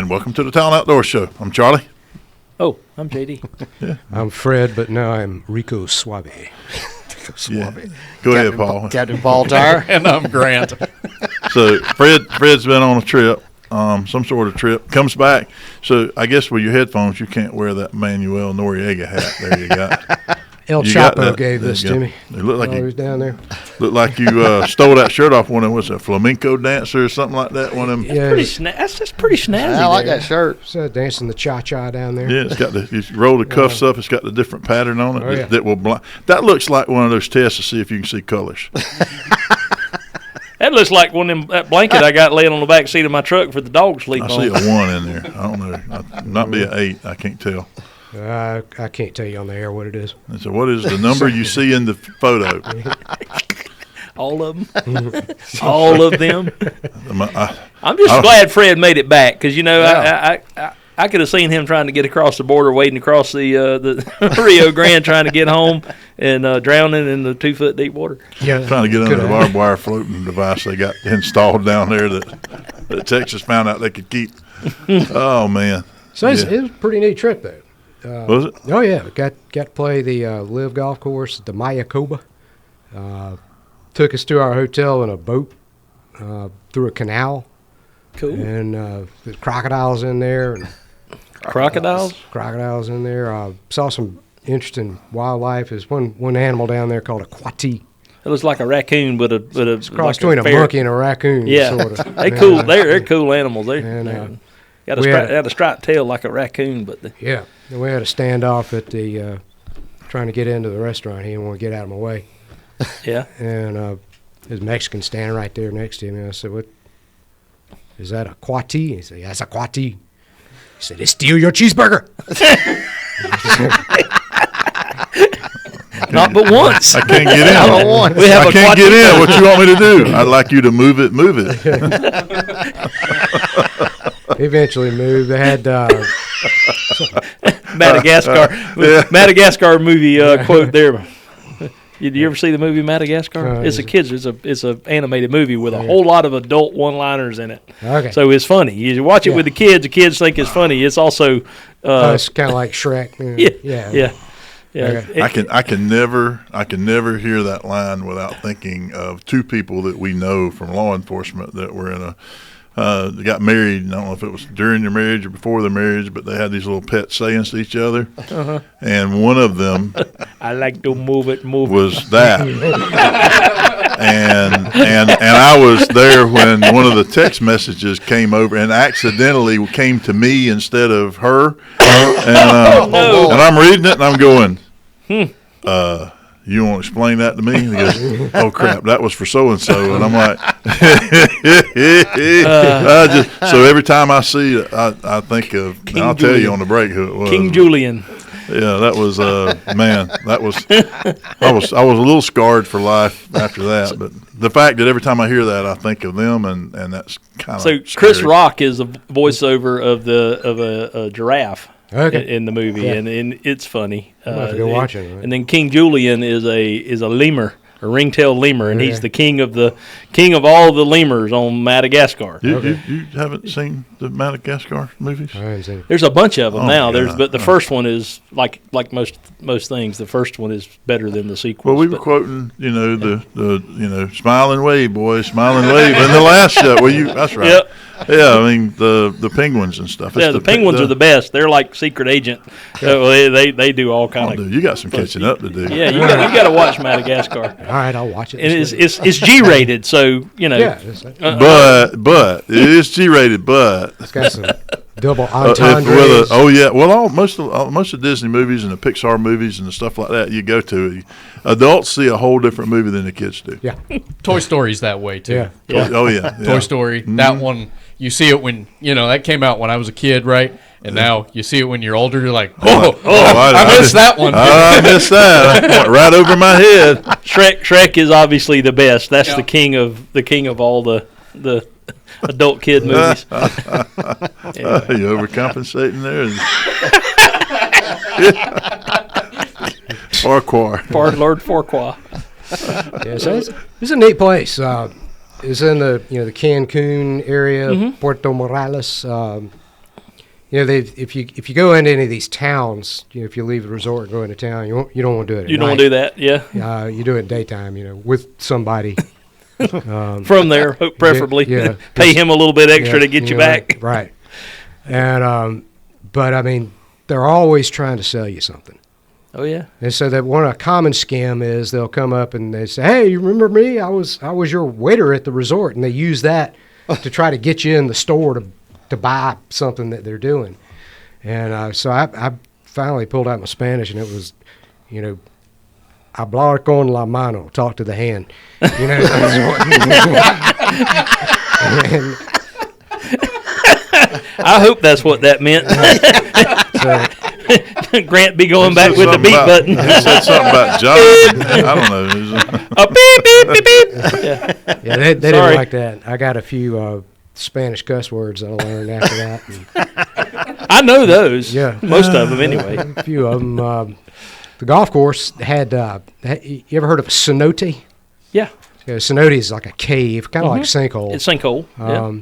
and welcome to the Town Outdoor Show. I'm Charlie. Oh, I'm JD. Yeah. I'm Fred, but now I'm Rico Suave. Yeah. Go ahead, Paul. Captain Paul Tire. And I'm Grant. So Fred's been on a trip, some sort of trip, comes back. So I guess with your headphones, you can't wear that Manuel Noriega hat there you got. El You got Chapo that. gave this There you to go. me. It looked like while he you was down there. stole that shirt off one of them. Was it a flamenco dancer or something like that? One of them. Yeah, That's just pretty snazzy. I like there. that shirt. so dancing the cha-cha down there. Yeah, it's got you roll the cuffs up. It's got the different pattern on it Oh, yeah. that will blind. That looks like one of those tests to see if you can see colors. That looks like one of them that blanket I got laying on the back seat of my truck for the dog to sleep I on. see a 1 in there. I don't know. Not be an 8. I can't tell. I can't tell you on the air what it is. And so, what is the number you see in the photo? All of them. All of them. I I'm just glad Fred made it back because Yeah. I could have seen him trying to get across the border, wading across the Rio Grande, trying to get home and drowning in the 2-foot deep water. Yeah, trying to get under the barbed wire floating device they got installed down there that Texas found out they could keep. Oh man! So it was Yeah. a pretty neat trip though. Was it? Oh yeah, got to play the Live golf course, the Mayakoba. Took us to our hotel in a boat through a canal, Cool. and there's crocodiles in there. And Crocodiles? in there. Saw some interesting wildlife. There's one animal down there called a quati. It looks like a raccoon, but a It's a cross like between a ferret. monkey and a raccoon. Yeah, sort of. they cool. They're cool animals. They And, got we had- a striped tail like a raccoon, but Yeah, and we had a standoff at the trying to get into the restaurant. He didn't want to get out of my way, yeah. and there's a Mexican standing right there next to him. And I said, "What is that? A quati?" He said, "Yeah, it's a quati." He said, "They steal your cheeseburger." Not but once. I can't get in. We have I a can't get quadruped. in. What you want me to do? I'd like you to move it. Move it. He eventually moved. They had Madagascar. Yeah. Madagascar movie quote there. Did you ever see the movie Madagascar? It's a is kids. It's a animated movie with a whole lot of adult one-liners in it. okay. So it's funny. You watch it Yeah. with the kids think it's funny. It's also It's kind of like Shrek. yeah. Okay. I can never hear that line without thinking of two people that we know from law enforcement that were in they got married. And I don't know if it was during their marriage or before their marriage, but they had these little pet sayings to each other. Uh-huh. And one of them I like to move it. was that. and I was there when one of the text messages came over and accidentally came to me instead of her. And, no. and I'm reading it and I'm going, you want to explain that to me? And he goes, oh crap, that was for so and so. And I'm like, so every time I see it, I think of. And I'll tell you on the break who it was. King Julian. Yeah, that was man. That was I was a little scarred for life after that. But the fact that every time I hear that, I think of them, and that's kind of So Chris Rock is the voiceover of a giraffe. Okay. In the movie, Yeah. and it's funny. I'm gonna have to go watch it, right? And then King Julian is a lemur, a ringtail lemur, and he's Yeah. the king of all the lemurs on Madagascar. You haven't seen the Madagascar movies? I haven't seen it. There's a bunch of them Oh, now. yeah. But the first one is like most things. The first one is better than the sequel. Well, we were quoting, the smile and wave, boys, smile and wave in the last show. Well, that's right. Yep. Yeah, I mean the penguins and stuff. It's Yeah, the penguins are the best. They're like secret agent. They do all Oh, kind of. dude, you got some catching up to do. Yeah, you got to watch Madagascar. All right, I'll watch it. And this week. it's G-rated, so yeah, But it is G-rated. But it's got some double if entendres. most of Disney movies and the Pixar movies and the stuff like that you go to, adults see a whole different movie than the kids do. Yeah, Toy Story's that way, too. yeah. Yeah. Oh yeah. Toy Story, that one, you see it when, that came out when I was a kid, right? And now you see it when you're older, you're like, I missed that one. I missed that. I went right over my head. Shrek is obviously the best. That's Yeah. the king of all the adult kid movies. Anyway. You overcompensating there. Farquhar. Lord Farquaad. Yeah, so it's a neat place. It's in the the Cancun area, Mm-hmm. Puerto Morales. You know, if you go into any of these towns, you know, if you leave the resort and go into town, you don't want to do it at You don't night. want to do that, yeah. You do it daytime, you know, with somebody. From there, preferably. Yeah. Pay him a little bit extra Yeah, to get you know, back. Right. And but I mean, they're always trying to sell you something. Oh yeah. And so that a common scam is they'll come up and they say, "Hey, you remember me? I was your waiter at the resort," and they use that to try to get you in the store to buy something that they're doing. And so I finally pulled out my Spanish, and it was, you know, hablar con la mano, talk to the hand. You know, and I hope that's what that meant. so, Grant be going He back said with the something beat about- button. He said something about John. I don't know. It was- A beep beep beep beep. Yeah. yeah, they didn't Sorry. like that. I got a few Spanish cuss words that I learned after that. And, I know those. Yeah. Most of them anyway. a few of them. The golf course had, you ever heard of a cenote? Yeah. A cenote is like a cave, kind of like a sinkhole. It's sinkhole. Yeah.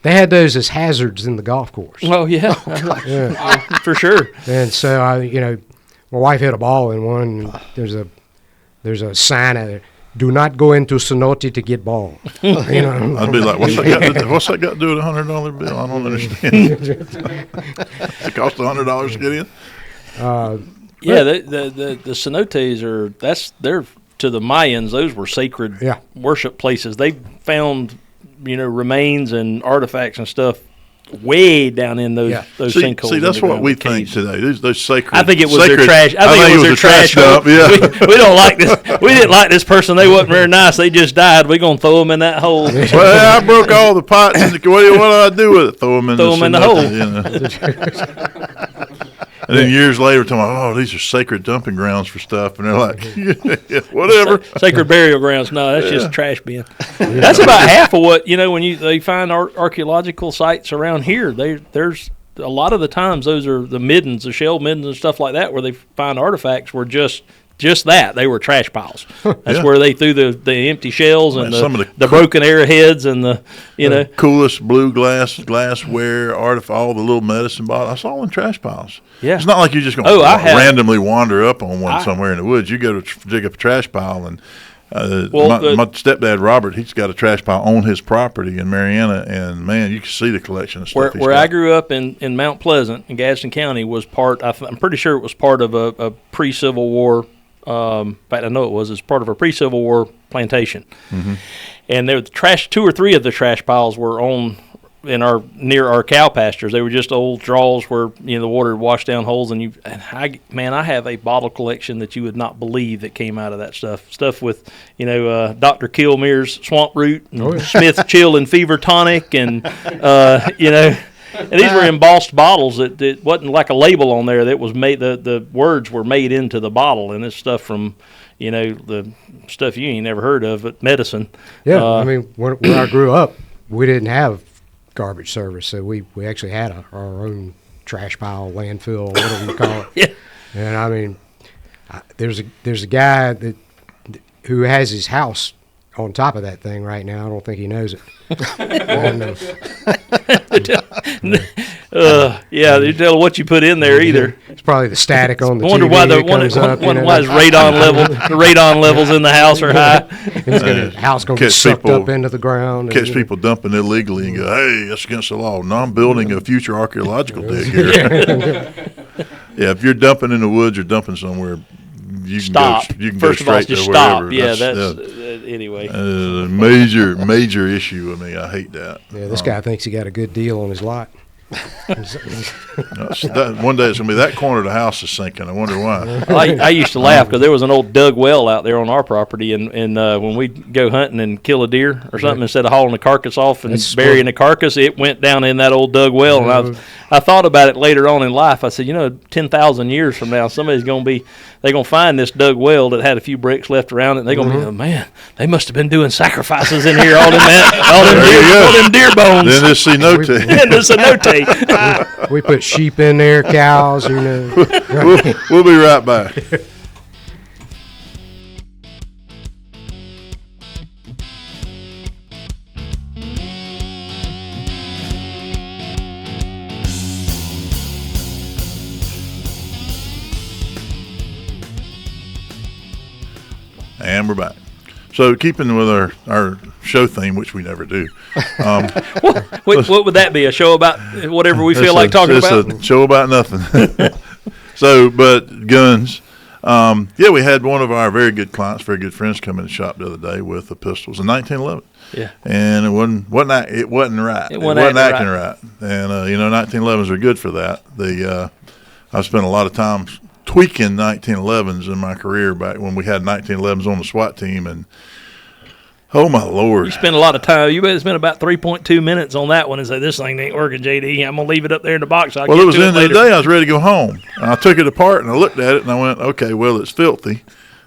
They had those as hazards in the golf course. Well, yeah. Yeah. For sure. And so, you know, my wife hit a ball in one. And there's a sign out there, "Do not go into cenote to get ball." You know, I'd be like, what's that got to do with $100 bill? I don't understand. It cost $100 to get in? Yeah, the cenotes are they're to the Mayans. Those were sacred Yeah. worship places. They found remains and artifacts and stuff way down in those Yeah. sinkholes. See, that's what underground we caves. think today. Those sacred. I think it was their sacred- trash. I think it was their trash dump. hole. Yeah. We don't like this. We didn't like this person. They wasn't very nice. They just died. We're gonna throw them in that hole. Well, I broke all the pots. And what do I do with it? Throw them in Throw 'em in the hole. You know. And then years later, we're talking about, these are sacred dumping grounds for stuff, and they're like, yeah, whatever. Sacred burial grounds. No, that's just trash bin. That's about half of what when they find archaeological sites around here. There's a lot of the times those are the middens, the shell middens and stuff like that, where they find artifacts were just that. They were trash piles. That's Yeah. where they threw the empty shells and Man, some of the broken arrowheads and the Coolest blue glassware, all the little medicine bottles. That's all in trash piles. Yeah. It's not like you're just going Oh, I to have- randomly wander up on one somewhere in the woods. You go to dig up a trash pile, and my stepdad Robert, he's got a trash pile on his property in Mariana, and man, you can see the collection of stuff. where I grew up in Mount Pleasant in Gadsden County was part. I'm pretty sure it was part of a pre-Civil War. In fact, I know it was. It's part of a pre-Civil War plantation, and there two or three of the trash piles were near our cow pastures. They were just old draws where the water had washed down holes, and I have a bottle collection that you would not believe that came out of that stuff. Stuff with Dr. Kilmere's swamp root and Smith Chill and Fever Tonic, and And these were embossed bottles that wasn't like a label on there that was made. The words were made into the bottle, and this stuff from, the stuff you ain't never heard of, but medicine. Yeah, I mean, where I grew up, we didn't have garbage service, so we actually had our own trash pile, landfill, whatever you call it. Yeah. And I mean, there's a guy who has his house on top of that thing right now. I don't think he knows it. Yeah, they tell what you put in there either. It's probably the static on the Wonder TV why that comes up. why his radon levels in the house are high. The house going to get Catch sucked people- up into the ground. Catch people dumping illegally and go, hey, that's against the law. No, I'm building a future archaeological dig here. Yeah, if you're dumping in the woods or dumping somewhere, you can Stop. go. You can First go of all, straight just to stop. wherever. Yeah, that's anyway. a major issue. I mean, I hate that. Yeah, this guy thinks he got a good deal on his lot. One day it's gonna be that corner of the house is sinking. I wonder why. I used to laugh because there was an old dug well out there on our property, and when we'd go hunting and kill a deer or something, instead of hauling the carcass off and That's burying the carcass, it went down in that old dug well. And I thought about it later on in life. I said, 10,000 years from now, they're gonna find this dug well that had a few bricks left around it, and they're gonna be, oh man, they must have been doing sacrifices in here, all them deer bones. Then this cenote. And the cenote. We put sheep in there, cows, We'll be right back. And we're back. So keeping with our show theme, which we never do. What would that be? A show about whatever we feel like talking about? It's a show about nothing. So, but guns. Yeah, we had one of our very good clients, very good friends, come in the shop the other day with a pistol. It was a 1911. Yeah. And it wasn't right. It wasn't acting right. And 1911s are good for that. I've spent a lot of time tweaking 1911s in my career back when we had 1911s on the SWAT team, and oh my Lord, You spend a lot of time. You better spend about 3.2 minutes on that one and say, this thing ain't working, JD. I'm going to leave it up there in the box. Well, it was the end of the day. I was ready to go home. And I took it apart and I looked at it and I went, okay, well, it's filthy.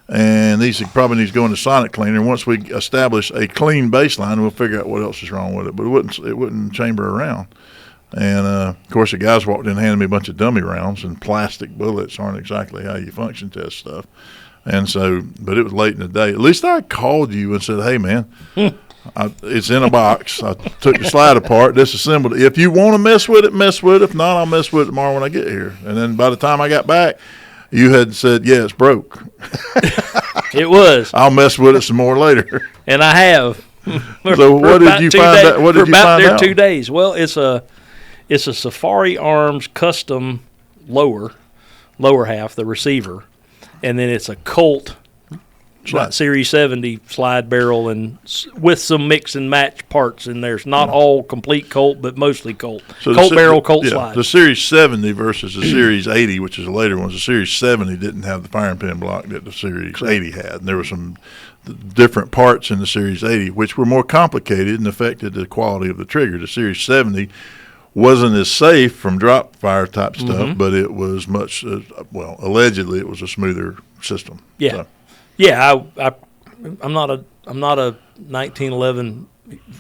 And probably needs to go into sonic cleaner. And once we establish a clean baseline, we'll figure out what else is wrong with it. But it wouldn't chamber around. And, of course, the guys walked in and handed me a bunch of dummy rounds, and plastic bullets aren't exactly how you function test stuff. And so, but it was late in the day. At least I called you and said, hey, man, it's in a box. I took the slide apart, disassembled it. If you want to mess with it, mess with it. If not, I'll mess with it tomorrow when I get here. And then by the time I got back, you had said, yeah, it's broke. It was. I'll mess with it some more later. And I have. So what did you find out? What did you find out? 2 days. Well, it's a Safari Arms custom lower half, the receiver, and then it's a Colt Series 70 slide barrel, and with some mix and match parts in there. It's not all complete Colt, but mostly Colt. So Colt barrel, Colt slide. The Series 70 versus the Series 80, which is a later one. The Series 70 didn't have the firing pin block that the Series 80 had. And there were some different parts in the Series 80, which were more complicated and affected the quality of the trigger. The Series 70 wasn't as safe from drop fire type stuff, but it was much, allegedly it was a smoother system. Yeah. So. Yeah, I'm not a 1911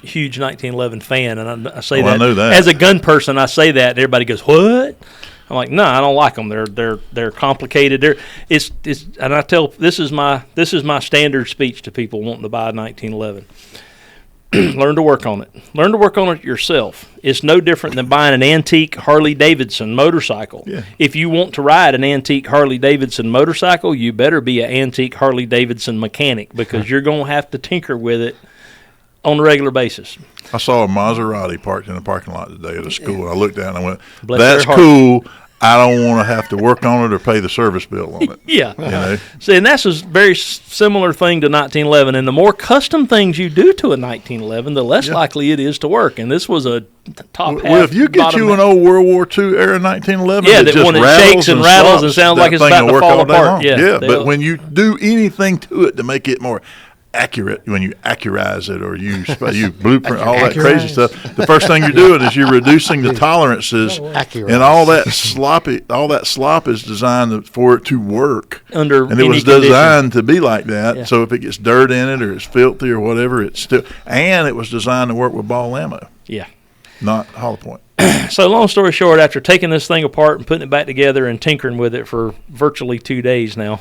huge 1911 fan, and I say that, I know that as a gun person. I say that, and everybody goes, "What?" I'm like, "No, I don't like them. They're complicated. And I tell this is my standard speech to people wanting to buy a 1911. Learn to work on it. Learn to work on it yourself. It's no different than buying an antique Harley-Davidson motorcycle. Yeah. If you want to ride an antique Harley-Davidson motorcycle, you better be an antique Harley-Davidson mechanic, because you're going to have to tinker with it on a regular basis. I saw a Maserati parked in the parking lot today at a school, and I looked at it and I went, Bless that's their heart. cool. I don't want to have to work on it or pay the service bill on it. Yeah. You know? See, and that's a very similar thing to 1911. And the more custom things you do to a 1911, the less likely it is to work. And this was a top half. Well, if you get you an old World War II era 1911, yeah, that that one that shakes and rattles and sounds like it's about to fall apart. Yeah, but when you do anything to it to make it more accurate, when you accurize it or you blueprint all that crazy stuff, the first thing you're doing is you're reducing the tolerances, and all that slop is designed for it to work under and it was designed to be like that. Yeah. So if it gets dirt in it or it's filthy or whatever, it's still, and it was designed to work with ball ammo. Yeah, not hollow point. So long story short, after taking this thing apart and putting it back together and tinkering with it for virtually 2 days now,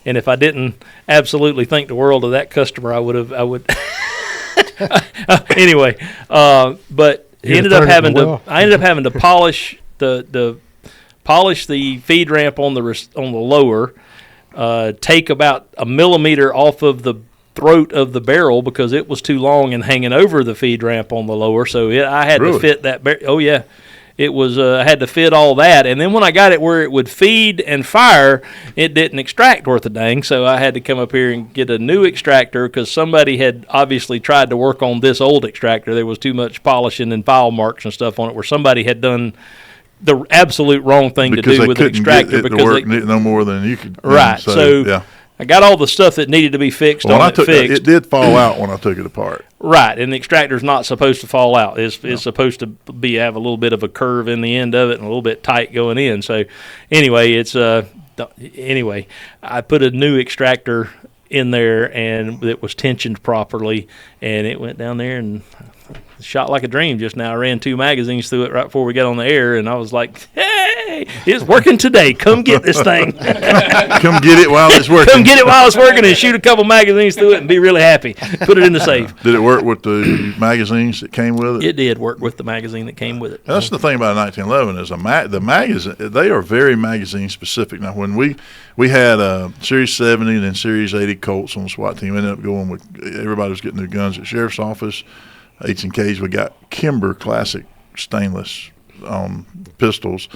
and if I didn't absolutely think the world of that customer, I would. Anyway, but I ended up having to polish the feed ramp on the lower, take about a millimeter off of the throat of the barrel because it was too long and hanging over the feed ramp on the lower. So I had to fit that. Oh yeah, it was. I had to fit all that, and then when I got it where it would feed and fire, it didn't extract worth a dang. So I had to come up here and get a new extractor because somebody had obviously tried to work on this old extractor. There was too much polishing and file marks and stuff on it, where somebody had done the absolute wrong thing because to do with the extractor because work no more than you could. Right. So yeah. I got all the stuff that needed to be fixed fixed. It did fall out when I took it apart. Right, and the extractor's not supposed to fall out. It's supposed to have a little bit of a curve in the end of it and a little bit tight going in. So anyway, I put a new extractor in there and it was tensioned properly, and it went down there and shot like a dream just now. I ran 2 magazines through it right before we got on the air, and I was like, hey, Hey, it's working today. Come get this thing. Come get it while it's working. Come get it while it's working and shoot a couple magazines through it and be really happy. Put it in the safe. Did it work with the magazines that came with it? It did work with the magazine that came with it. That's the thing about 1911 is the magazine. They are very magazine specific. Now, when we had Series 70 and then Series 80 Colts on the SWAT team, we ended up going with everybody was getting their guns at sheriff's office, H&Ks. We got Kimber Classic stainless pistols,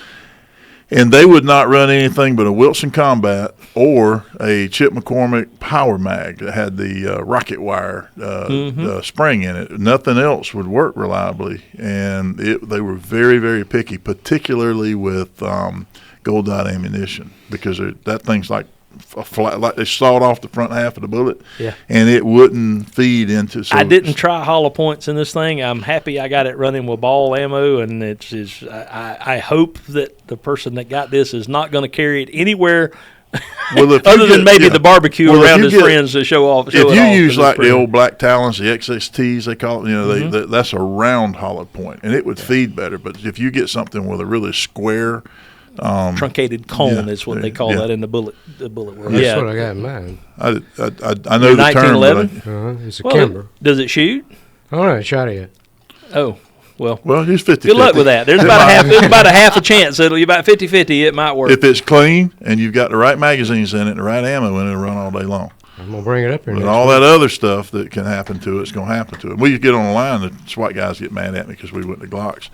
and they would not run anything but a Wilson Combat or a Chip McCormick Power Mag that had the rocket wire spring in it. Nothing else would work reliably, and they were very, very picky, particularly with gold dot ammunition, because that thing's like a flat, like they sawed off the front half of the bullet, and it wouldn't feed into. So I didn't try hollow points in this thing. I'm happy I got it running with ball ammo, and I hope that the person that got this is not going to carry it anywhere other than maybe the barbecue around his friends to show off. If you use like the old Black Talons, the XXTs they call it, that's a round hollow point, and it would feed better. But if you get something with a really square truncated cone is what they call that in the bullet world. That's what I got in mind. I know the term. 1911? It's a Kimber. Does it shoot? All right, shot it yet. Oh, well, he's 50. Good luck with that. There's about a half a chance. It'll be about 50-50. It might work. If it's clean and you've got the right magazines in it, the right ammo in it, it'll run all day long. I'm going to bring it up here But next all week. that other stuff that can happen to it's going to happen to it. We get on the line, the SWAT guys get mad at me because we went to Glocks.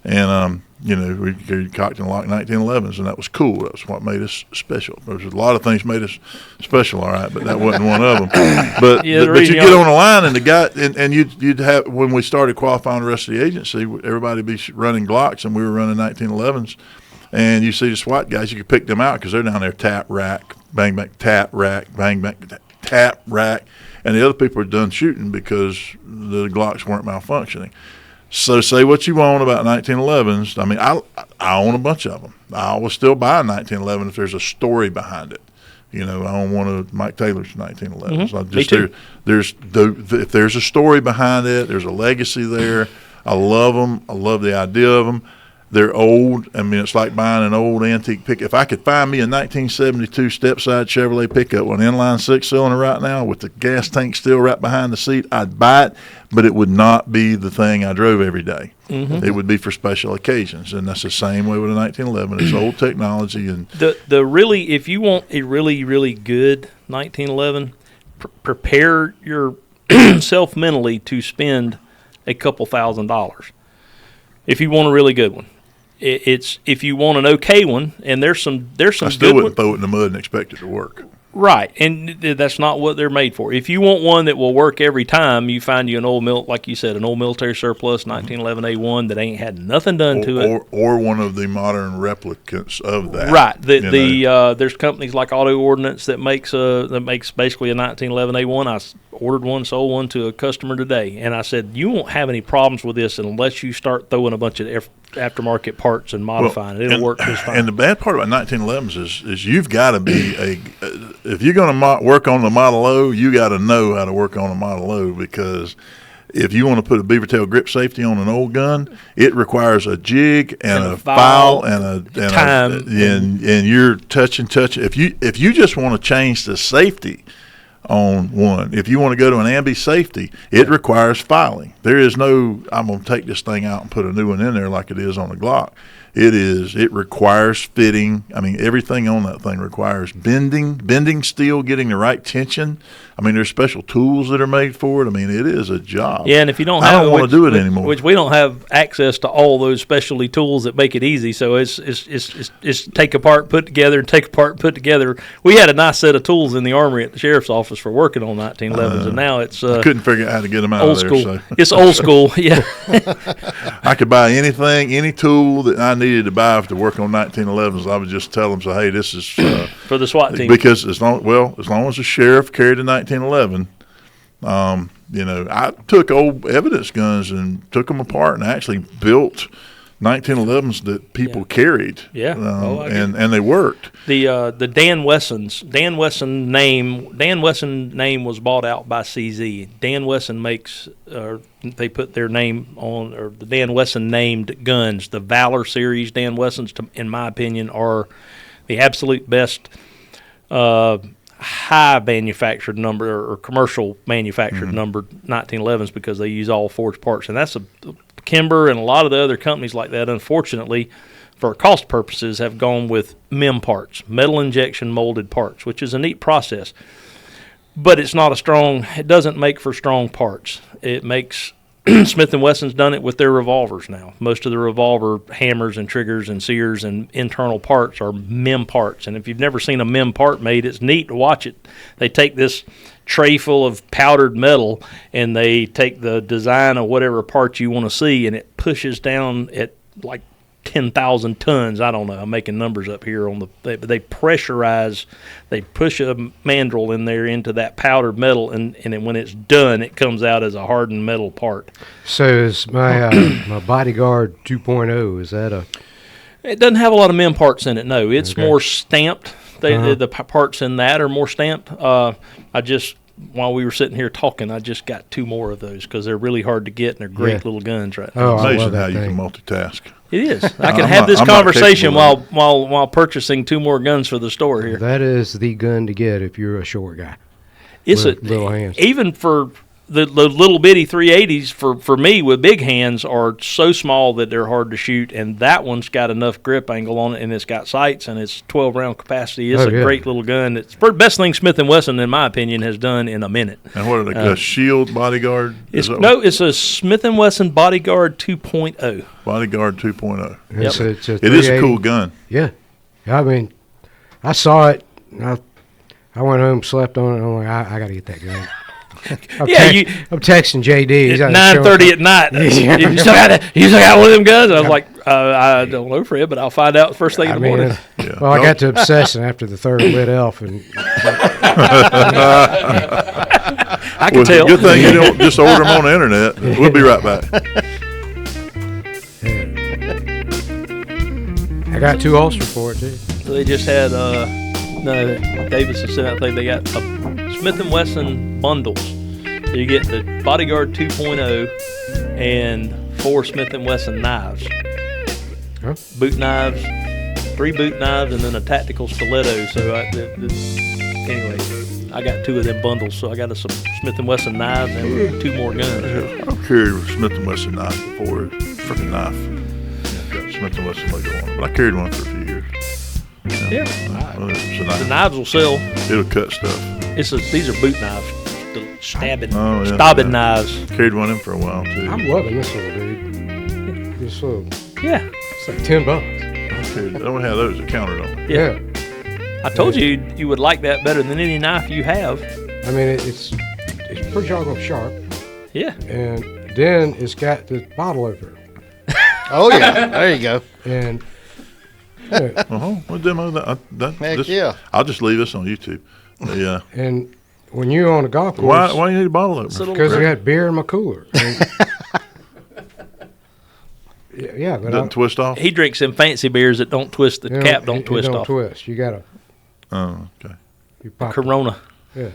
And, we cocked and locked 1911s, and that was cool. That's what made us special. There's a lot of things made us special, all right, but that wasn't one of them. But you get on the line, and the guy, and you'd have, when we started qualifying the rest of the agency, everybody would be running Glocks, and we were running 1911s. And you see the SWAT guys, you could pick them out because they're down there tap, rack, bang, bang, tap, rack, bang, bang, tap, rack. And the other people are done shooting because the Glocks weren't malfunctioning. So say what you want about 1911s. I mean, I own a bunch of them. I will still buy a 1911 if there's a story behind it. I own one of Mike Taylor's 1911s. Me too. If there's a story behind it, there's a legacy there. I love them. I love the idea of them. They're old. I mean, it's like buying an old antique pickup. If I could find me a 1972 step-side Chevrolet pickup with an inline six-cylinder right now with the gas tank still right behind the seat, I'd buy it, but it would not be the thing I drove every day. It would be for special occasions, and that's the same way with a 1911. It's old technology. And if you want a really, really good 1911, prepare yourself mentally to spend a couple $1,000s if you want a really good one. It's if you want an okay one, and there's some I still wouldn't throw it in the mud and expect it to work. Right, and that's not what they're made for. If you want one that will work every time, you find you an old like you said, an old military surplus 1911 A1 that ain't had nothing done to it, or one of the modern replicants of that. Right. There's companies like Auto Ordnance that makes basically a 1911 A1. I ordered one, sold one to a customer today, and I said you won't have any problems with this unless you start throwing a bunch of aftermarket parts and modifying it. It'll work just fine. And the bad part about 1911s is you've got to be if you're going to work on the Model O, you got to know how to work on a Model O, because if you want to put a beaver tail grip safety on an old gun, it requires a jig and a file and time and you're touching. If you just want to change the safety on one, if you want to go to an ambi safety, it requires filing. There is no, I'm going to take this thing out and put a new one in there like it is on a Glock. It requires fitting. I mean, everything on that thing requires bending steel, getting the right tension. I mean, there's special tools that are made for it. I mean, it is a job. Yeah, and if you don't I don't want to do it anymore. Which we don't have access to all those specialty tools that make it easy. So it's take apart, put together, take apart, put together. We had a nice set of tools in the armory at the sheriff's office for working on 1911s, and now it's I couldn't figure out how to get them out old of there. school. So. It's old school. Yeah. I could buy anything, any tool that I needed to buy to work on 1911s. I would just tell them, hey, this is for the SWAT team. Because as long as the sheriff carried a 1911, I took old evidence guns and took them apart and actually built 1911s that people carried. Yeah. I get and they worked. The Dan Wesson name was bought out by CZ. Dan Wesson makes they put their name on, or the Dan Wesson named guns. The Valor series Dan Wessons, in my opinion, are the absolute best high manufactured number or commercial manufactured number 1911s, because they use all forged parts. And that's Kimber and a lot of the other companies like that, unfortunately, for cost purposes, have gone with MEM parts, metal injection molded parts, which is a neat process. But it's not it doesn't make for strong parts. It makes Smith & Wesson's done it with their revolvers now. Most of the revolver hammers and triggers and sears and internal parts are MEM parts. And if you've never seen a MEM part made, it's neat to watch it. They take this tray full of powdered metal and they take the design of whatever part you want to see, and it pushes down at like 10,000 tons. I don't know. I'm making numbers up here they pressurize. They push a mandrel in there into that powdered metal, and then when it's done, it comes out as a hardened metal part. So is my my Bodyguard 2.0? Is that a? It doesn't have a lot of MEM parts in it. No, it's Okay. more stamped. The parts in that are more stamped. While we were sitting here talking, I just got 2 more of those because they're really hard to get and they're great Yeah. little guns right now. Oh, I love Amazing that how you thing. can multitask. It is. I can I'm have not- this I'm not conversation capable of while purchasing 2 more guns for the store here. That is the gun to get if you're a short guy. It's with little hands. Even for the little bitty 380s for me with big hands are so small that they're hard to shoot, and that one's got enough grip angle on it, and it's got sights, and it's 12 round capacity. It's Oh, a yeah. great little gun. It's the best thing Smith & Wesson, in my opinion, has done in a minute. And what are they? A Shield Bodyguard? Is that what- It's a Smith & Wesson Bodyguard 2.0. Bodyguard 2.0. It's a It is a 380. cool gun. Yeah. I mean, I saw it. I went home, slept on it. And I'm like, I got to get that gun. I'm texting JD. He's At out there 9:30 showing- at night. Yeah. You still got one of them guns? I was like, I don't know, Fred, but I'll find out the first thing in I the mean, morning. Yeah. well, I got to obsessing after the third lit elf, and I can Well, tell. good thing you don't just order them on the internet. We'll be right back. I got 2 holsters for it too. So they just had Davidson sent out thing. They got Smith & Wesson bundles. So you get the Bodyguard 2.0 and 4 Smith & Wesson knives. Huh? Boot knives, 3 boot knives, and then a tactical stiletto. So anyway, I got 2 of them bundles. So I got some Smith & Wesson knives and 2 more guns. I've carried a Smith & Wesson knife before. Freaking knife. Got Smith & Wesson logo on it. But I carried one for a few years. Yeah. Well, it's a The knife. knives will sell. It'll cut stuff. These are boot knives, the stabbing Yeah. knives. Carried one in for a while, too. I'm loving this little dude. This little, Yeah. it's like $10. I don't have those that counted on. Yeah. I told you you would like that better than any knife you have. I mean, it's pretty doggone sharp, Yeah. and then it's got the bottle opener, Oh yeah, there you go. and yeah, We'll demo that. Heck yeah. I'll just leave this on YouTube. Yeah. and when you're on a golf Why course, you need a bottle opener? because I got beer in my cooler. And- yeah, but Doesn't twist off? He drinks them fancy beers that don't twist. The you know, cap don't it twist don't off. twist. You gotta Oh, okay. you pop Corona. Yeah.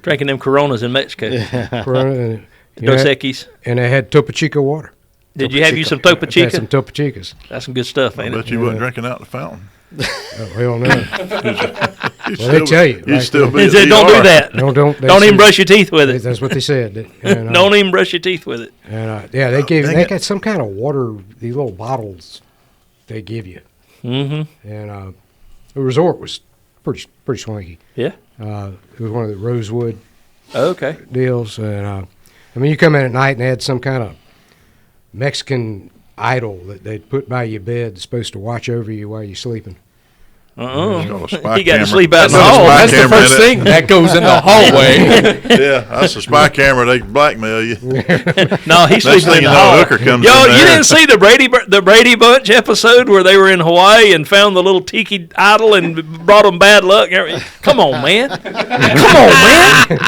Drinking them Coronas in Mexico. Corona, and, Dos Equis. and they had Topo Chico water. Did you have you some Had Topo Chica? some Topo Chicas. That's some good stuff, I ain't bet it? you wasn't drinking out the fountain. Oh, hell no. You'd Well, they tell you, You'd like, still be He at said, "Don't DR. do that. Don't they Don't even said- brush your teeth with it. That's what they said. And, Don't even brush your teeth with it." And yeah, they dang they it. got some kind of water. These little bottles they give you, Mm-hmm. and the resort was pretty swanky. Yeah. It was one of the Rosewood Okay. deals, and I mean, you come in at night and they had some kind of Mexican idol that they'd put by your bed, that's supposed to watch over you while you're sleeping. It's called a spy He got to camera. sleep out in the That's a hall. spy That's the camera, first ain't it? thing that goes in the hallway. Yeah, that's a spy camera. They can blackmail you. No, he's Next sleeping thing in you the know, hall. a hooker comes Yo, in you there. didn't see the Brady Bunch episode where they were in Hawaii and found the little tiki idol and brought them bad luck? And everything? Come on, man. Come on, man.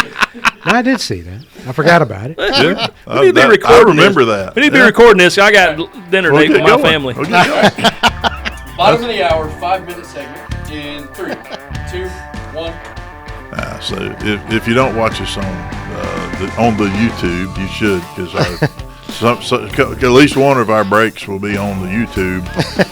I did see that. I forgot about it. Yeah. We need to be I recording remember this. that. We need to be recording this. I got dinner We'll date get with my going. family. We'll get going. Bottom of the hour, 5-minute segment in 3, 2, 1. So if you don't watch us on the YouTube, you should, because at least one of our breaks will be on the YouTube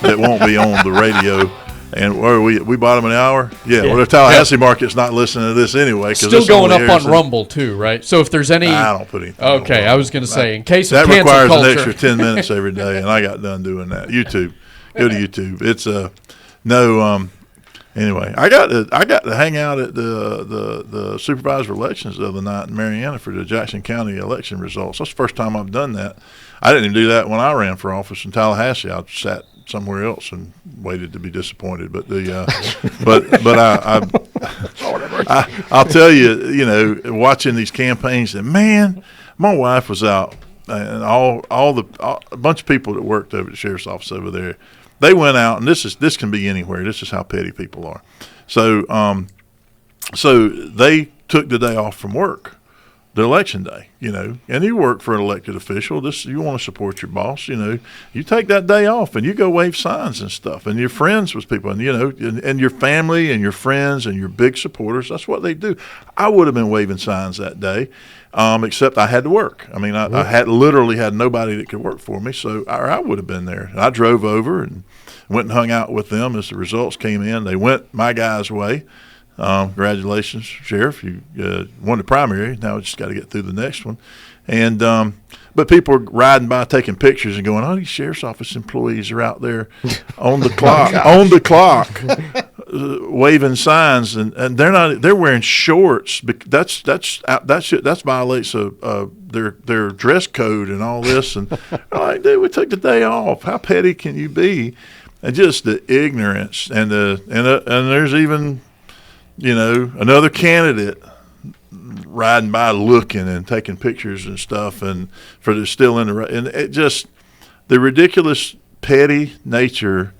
that won't be on the radio. And where are we bottom of the hour? Yeah. Well, the Tallahassee market's not listening to this anyway. Still going up on Rumble too, right? So if there's any, I don't put anything. okay, on I was going to say in case of that cancel requires culture. an extra 10 minutes every day, and I got done doing that. YouTube, go to YouTube. It's no. Anyway, I got to hang out at the supervisor elections the other night in Marianna for the Jackson County election results. That's the first time I've done that. I didn't even do that when I ran for office in Tallahassee. I sat somewhere else and waited to be disappointed. But I'll tell you, watching these campaigns, and man, my wife was out, and a bunch of people that worked over at the sheriff's office over there. They went out, and this can be anywhere. This is how petty people are. So they took the day off from work, the election day, and you work for an elected official. You want to support your boss, you take that day off and you go wave signs and stuff, and you're friends with people, and and your family and your friends and your big supporters. That's what they do. I would have been waving signs that day, except I had to work. I mean, I had literally had nobody that could work for me, so I would have been there. And I drove over and went and hung out with them as the results came in. They went my guy's way. Congratulations, Sheriff. You won the primary. Now we just got to get through the next one. And but people are riding by taking pictures and going, "Oh, these sheriff's office employees are out there on the clock, waving signs, and they're wearing shorts. That violates their dress code and all this. And like, dude, we took the day off. How petty can you be? And just the ignorance and there's even another candidate riding by looking and taking pictures and stuff, and for the still in the and it just the ridiculous petty nature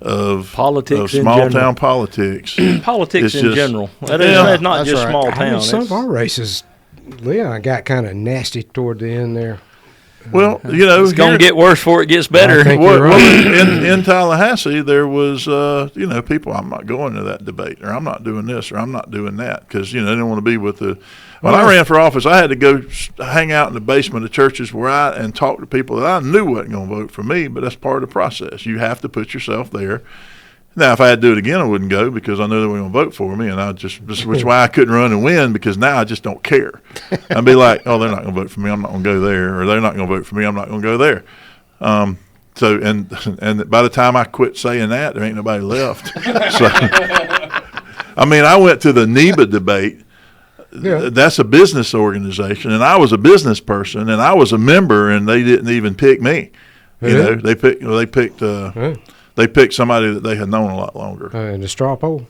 of Politics in small general. town politics. Politics in just- general. That's not that's just right. small I mean, town. some of It's- our races, Leon got kind of nasty toward the end there. Well, It's going to get worse before it gets better. I think you're right. in Tallahassee, there was, people, I'm not going to that debate, or I'm not doing this, or I'm not doing that, because, they didn't want to be with the. When I ran for office, I had to go hang out in the basement of churches and talk to people that I knew wasn't going to vote for me, but that's part of the process. You have to put yourself there. Now, if I had to do it again, I wouldn't go because I knew they were going to vote for me, and this is why I couldn't run and win, because now I just don't care. I'd be like, oh, they're not going to vote for me, I'm not going to go there, or they're not going to vote for me, I'm not going to go there. So and by the time I quit saying that, there ain't nobody left. So, I mean, I went to the NEBA debate. Yeah. That's a business organization, and I was a business person, and I was a member, and they didn't even pick me. Yeah. They picked somebody that they had known a lot longer. In the straw poll.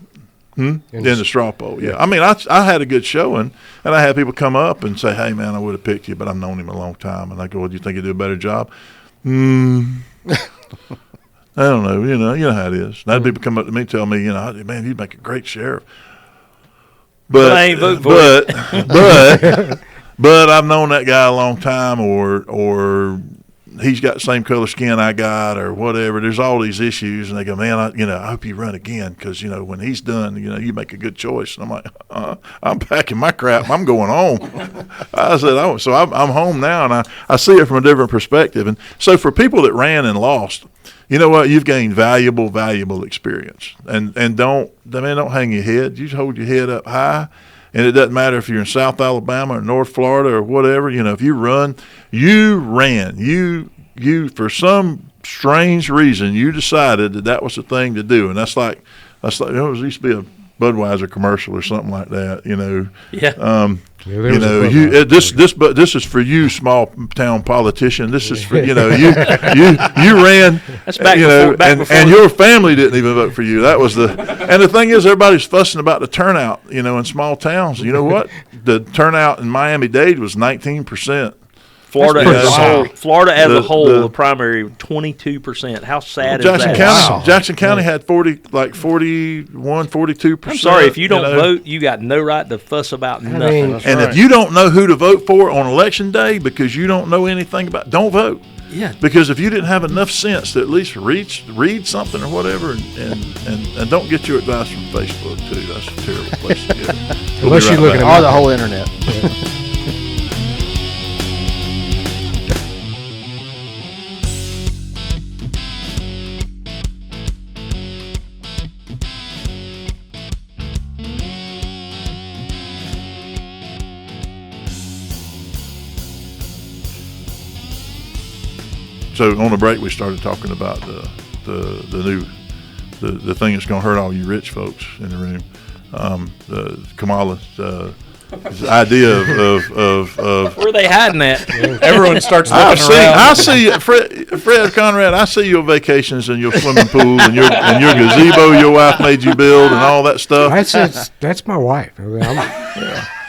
In the straw poll, yeah. I mean, I had a good showing, and I had people come up and say, "Hey, man, I would have picked you, but I've known him a long time." And I go, "Well, do you think you do a better job?" I don't know. You know how it is. And people come up to me and tell me, "Man, you'd make a great sheriff." But I ain't voting for but I've known that guy a long time, or he's got the same color skin I got, or whatever. There's all these issues, and they go, "Man, I hope you run again, because when he's done, you make a good choice." And I'm like, I'm packing my crap. I'm going home. I said, so I'm home now, and I see it from a different perspective. And so for people that ran and lost, you know what? You've gained valuable experience, and don't hang your head. You hold your head up high. And it doesn't matter if you're in South Alabama or North Florida or whatever. If you ran. You for some strange reason, you decided that was the thing to do. And that's like there used to be a Budweiser commercial or something like that. Yeah. This is for you, small town politician. This is for you ran. That's back before. And your family didn't even vote for you. That was and the thing is, everybody's fussing about the turnout. In small towns. You know what? The turnout in Miami-Dade was 19%. Florida pretty as a solid. whole. Florida as a The- whole, the- the primary 22%. How sad Jackson is County, that? Wow. Jackson County had 42%. I'm sorry, if you don't vote, you got no right to fuss about nothing. mean, That's And right. if you don't know who to vote for on election day because you don't know anything about, don't vote. Yeah. Because if you didn't have enough sense to at least read something or whatever, and don't get your advice from Facebook too. That's a terrible place to get it. We'll Unless be you're right looking back. Or the whole internet. So on the break, we started talking about the new the thing that's going to hurt all you rich folks in the room. Kamala's idea of Where are they hiding at? Everyone starts looking around. I see Fred Conrad. I see your vacations and your swimming pool and your gazebo your wife made you build and all that stuff. That's my wife. I mean,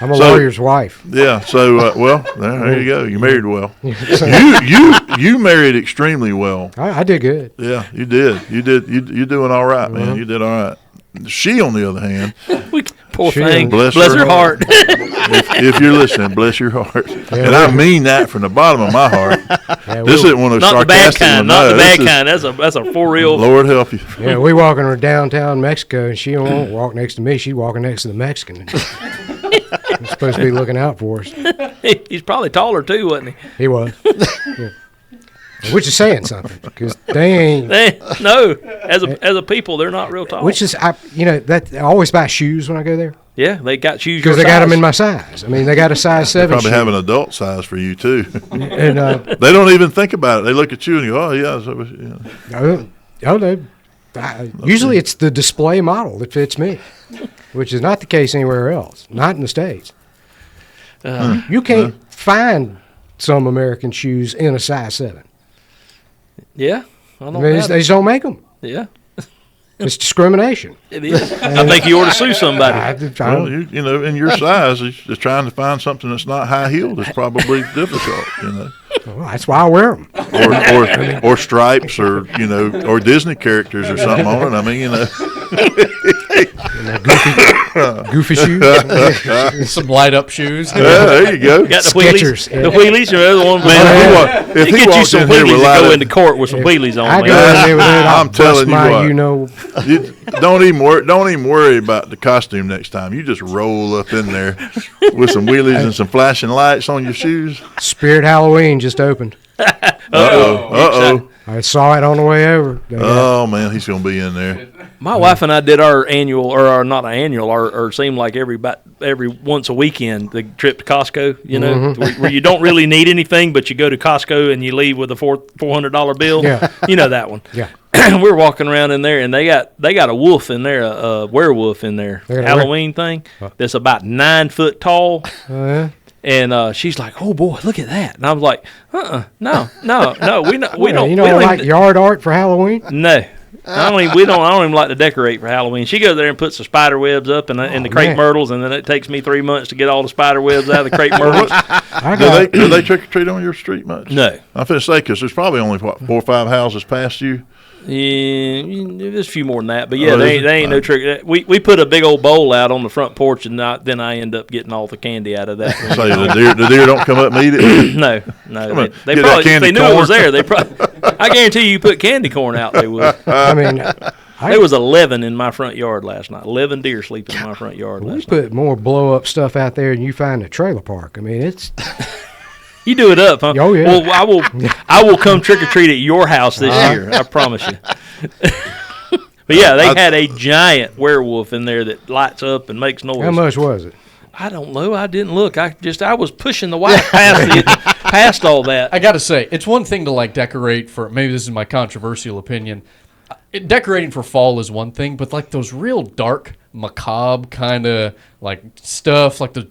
I'm a So- lawyer's wife. Yeah. So well, there you go. You married well. You married extremely well. I did good. Yeah, you did. You're doing all right, man. You did all right. She, on the other hand, Poor She- thing. Bless Bless her her heart. if you're listening, bless your heart, and I mean that from the bottom of my heart. Yeah, This we, isn't one of those Not the bad sarcastic kind. ones. Not No, the bad this is- kind. That's a for real. Lord help you. yeah, we walking around downtown Mexico, and she won't walk next to me. She's walking next to the Mexican. He's supposed to be looking out for us. He's probably taller too, wasn't he? He was. Yeah. Which is saying something, because they ain't. No, as a people, they're not real tall. Which is, that I always buy shoes when I go there yeah, they got shoes because your they got them size. in my size. I mean, they got a size 7 Probably shoe. have an adult size for you too. And They don't even think about it. They look at you and go, "Oh yeah." So, usually it's the display model that fits me, which is not the case anywhere else. Not in the States. You can't find some American shoes in a size 7. Yeah, I don't They know. just don't make them. Yeah, It's discrimination. it is. I think you ought to sue somebody. I well, don't- you know, in your size, just trying to find something that's not high heeled is probably difficult. You know. well, that's why I wear them. or stripes or or Disney characters or something on it. I mean, Goofy shoes. Some light up shoes. yeah, there you go. Got the Skechers, wheelies. yeah. The wheelies are the ones. Man, if They he get you walks some in here wheelies with to light go up- into court with some wheelies on. I man. go in there with that. I'll I'm telling bust you my, what. You don't even worry about the costume next time. You just roll up in there with some wheelies and some flashing lights on your shoes. Spirit Halloween just opened. Uh-oh. I saw it on the way over. They got- Oh man, he's gonna be in there. My wife and I did our annual, or our, not an annual, or seemed like every once a weekend, the trip to Costco, where you don't really need anything, but you go to Costco and you leave with a $400 bill. Yeah. You know that one. Yeah. We're walking around in there, and they got a wolf in there, a werewolf in there, They got a Halloween thing that's about 9 foot tall. yeah. And she's like, "Oh boy, look at that!" And I was like, no, we don't. You we know, don't like even, yard art for Halloween. no. I don't even like to decorate for Halloween. She goes there and puts the spider webs up and the crepe man. myrtles, and then it takes me 3 months to get all the spider webs out of the crepe myrtles. I Do got they trick or treat on your street much? No. I'm finna say because there's probably only 4 or 5 houses past you. Yeah, there's a few more than that, but yeah, Oh, they is it? ain't no trick. We put a big old bowl out on the front porch, and then I end up getting all the candy out of that. Say the deer don't come up and eat it. No, on, they get that probably if candy they knew it was corn. there. They probably. I guarantee you put candy corn out, they would. I mean, There was 11 in my front yard last night. 11 deer sleeping in my front yard we last night. put more blow up stuff out there than you find in a trailer park. I mean, it's You do it up, huh? Oh, yeah. Well, I will come trick or treat at your house this year. I promise you. But yeah, they had a giant werewolf in there that lights up and makes noise. how much was it? I don't know. I didn't look. I was pushing the wife past all that. I got to say, it's one thing to like decorate for, maybe this is my controversial opinion. Decorating for fall is one thing, but like those real dark, macabre kind of like stuff, like the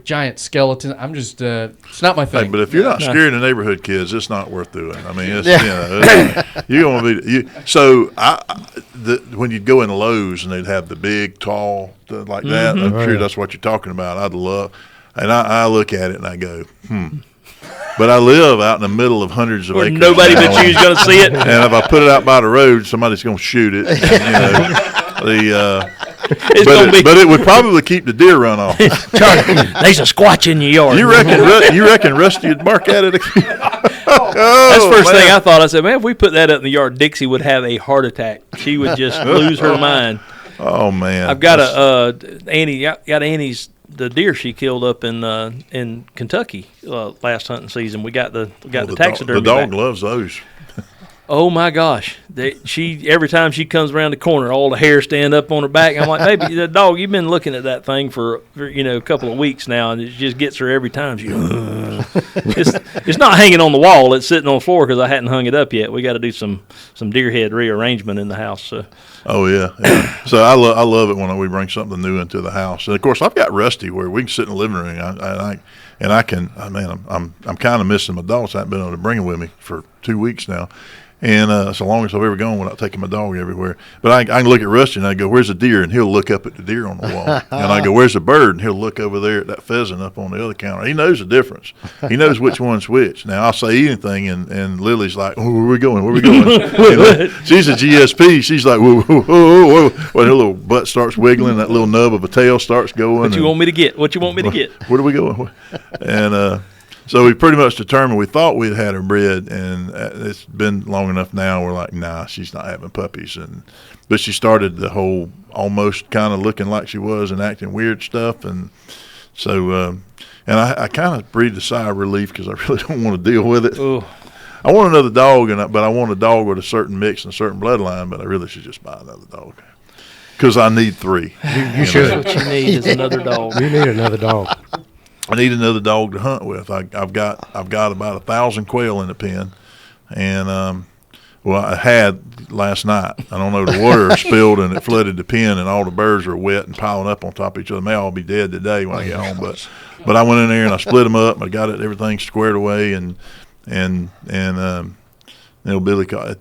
giant skeleton. I'm just, it's not my Hey, thing. but if you're not scaring the neighborhood kids, it's not worth doing. I mean, it's, you're gonna be. So when you'd go in Lowe's and they'd have the big, tall like that, I'm sure that's what you're talking about. I'd love, and I look at it and I go, but I live out in the middle of hundreds of Where acres. nobody now, but you's going to see it. and if I put it out by the road, somebody's going to shoot it. It's going to be. But it would probably keep the deer run off. Charlie, there's a squatch in your yard. You reckon Rusty would bark at it? That's the first thing I thought. I said, man, if we put that up in the yard, Dixie would have a heart attack. She would just lose her mind. Oh man! I've got Annie. Got Annie's the deer she killed up in Kentucky last hunting season. We got the taxidermy. The dog back. loves those. Oh my gosh! She every time she comes around the corner, all the hair stand up on her back. I'm like, baby, the dog, you've been looking at that thing for a couple of weeks now, and it just gets her every time. She, it's not hanging on the wall; it's sitting on the floor because I hadn't hung it up yet. We got to do some deer head rearrangement in the house. So. Oh yeah. So I love it when we bring something new into the house, and of course I've got Rusty where we can sit in the living room. I'm kind of missing my dogs. I haven't been able to bring them with me for 2 weeks now. And so long as I've ever gone without taking my dog everywhere. But I can look at Rusty and I go, where's the deer? And he'll look up at the deer on the wall. And I go, where's the bird? And he'll look over there at that pheasant up on the other counter. He knows the difference. He knows which one's which. Now, I'll say anything, and Lily's like, oh, where are we going? Where are we going? She's a GSP. She's like, whoa, whoa, whoa, whoa. Well, her little butt starts wiggling. That little nub of a tail starts going. What you want me to get? What you want me to get? Where are we going? And so we pretty much determined, we thought we'd had her bred, and it's been long enough now. We're like, nah, she's not having puppies. But she started the whole almost kind of looking like she was and acting weird stuff. And so, and I kind of breathed a sigh of relief because I really don't want to deal with it. Ooh. I want another dog, but I want a dog with a certain mix and a certain bloodline, but I really should just buy another dog because I need 3. You should. What you need is another dog. You need another dog. I need another dog to hunt with. I've got about 1,000 quail in the pen, and I had last night. I don't know, the water spilled and it flooded the pen, and all the birds are wet and piling up on top of each other. They may all be dead today when I get home, but I went in there and I split them up. And I got everything squared away, and Billy called it.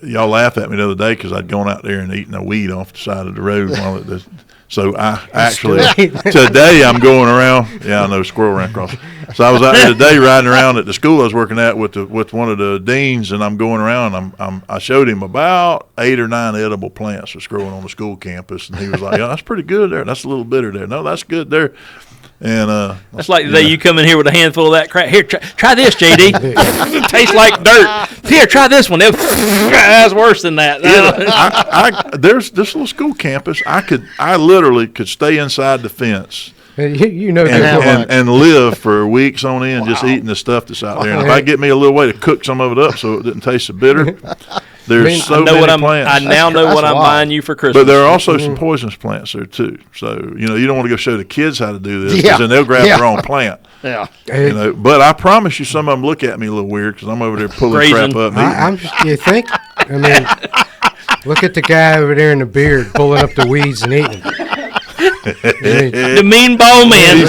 Y'all laughed at me the other day because I'd gone out there and eaten a weed off the side of the road while so I actually today I'm going around. Yeah, I know, squirrel ran across. So I was out there today riding around at the school I was working at with one of the deans, and I'm going around. I showed him about 8 or 9 edible plants that's growing on the school campus, and he was like, "Oh, that's pretty good there. That's a little bitter there. No, that's good there." And that's like the day you come in here with a handful of that crap. Here, try this, JD. Tastes like dirt. Here, try this one. That's worse than that. There's this little school campus. I literally could stay inside the fence. And live for weeks on end just eating the stuff that's out there. And if I get me a little way to cook some of it up so it didn't taste so bitter, there's so many plants. I now know what I'm buying you for Christmas. But there are also some poisonous plants there too. So you don't want to go show the kids how to do this because then they'll grab their own plant. Yeah. But I promise you, some of them look at me a little weird because I'm over there pulling crap up. You think? I mean, look at the guy over there in the beard pulling up the weeds and eating them. The mean ball man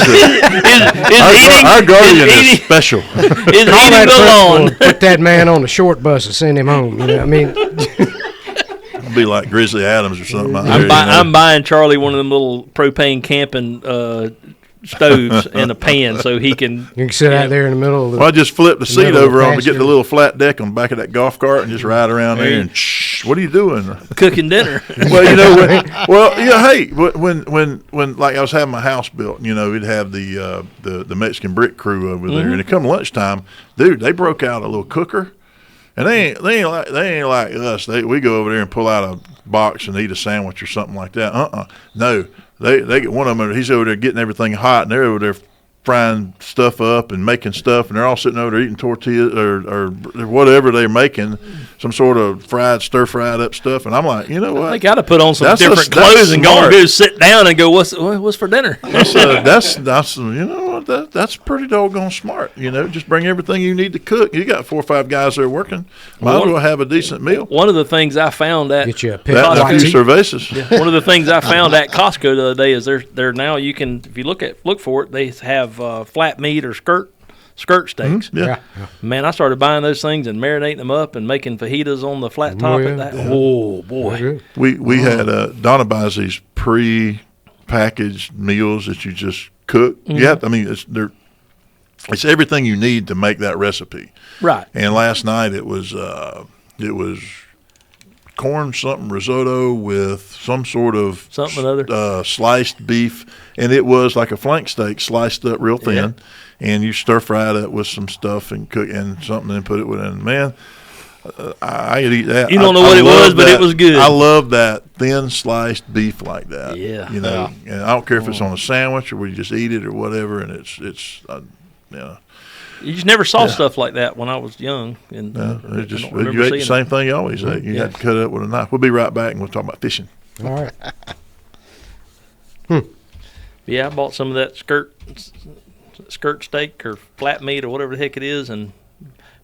our guardian is special. Is eating the lawn. Put that man on the short bus and send him home. You know what I mean? I'll be like Grizzly Adams or something. I'm buying Charlie one of them little propane camping stoves and a pan so he can. You can sit out there in the middle of the. Well, I just flip the seat over on to get the little flat deck on the back of that golf cart and just ride around there and shh. What are you doing? Cooking dinner. Well, hey, when like I was having my house built, we'd have the Mexican brick crew over there, and it come lunchtime, dude, they broke out a little cooker. And they ain't like us. We go over there and pull out a box and eat a sandwich or something like that. No, they get one of them. He's over there getting everything hot, and they're over there frying stuff up and making stuff, and they're all sitting over there eating tortillas or whatever they're making, some sort of stir fried up stuff. And I'm like, you know what? They got to put on some different clothes and go sit down and go, what's for dinner? That's you know what? That's pretty doggone smart. Just bring everything you need to cook. You got 4 or 5 guys there working. Might as well have a decent meal. One of the things I found at get you a cervezas. Yeah, one of the things I found at Costco the other day is they're now you can, if you look for it, they have flat meat or skirt steaks. Mm-hmm. Yeah. Man, I started buying those things and marinating them up and making fajitas on the flat top. Oh boy. We had Donna buys these pre-packaged meals that you just cook. Mm-hmm. Yeah, I mean it's everything you need to make that recipe. Right. And last night it was corn something risotto with some sort of Something or other. Sliced beef, and it was like a flank steak sliced up real thin, and you stir fry it with some stuff and cook and something and put it within. Man, I could eat that. You don't know what it was, but it was good. I love that thin sliced beef like that. Yeah. You know, and I don't care if it's on a sandwich or we just eat it or whatever, and it's You just never saw stuff like that when I was young, and Yeah, I it just don't remember you ate the seeing same it. thing you always ate. You had to cut it up with a knife. We'll be right back, and we'll talk about fishing. All right. Yeah, I bought some of that skirt steak or flat meat or whatever the heck it is, and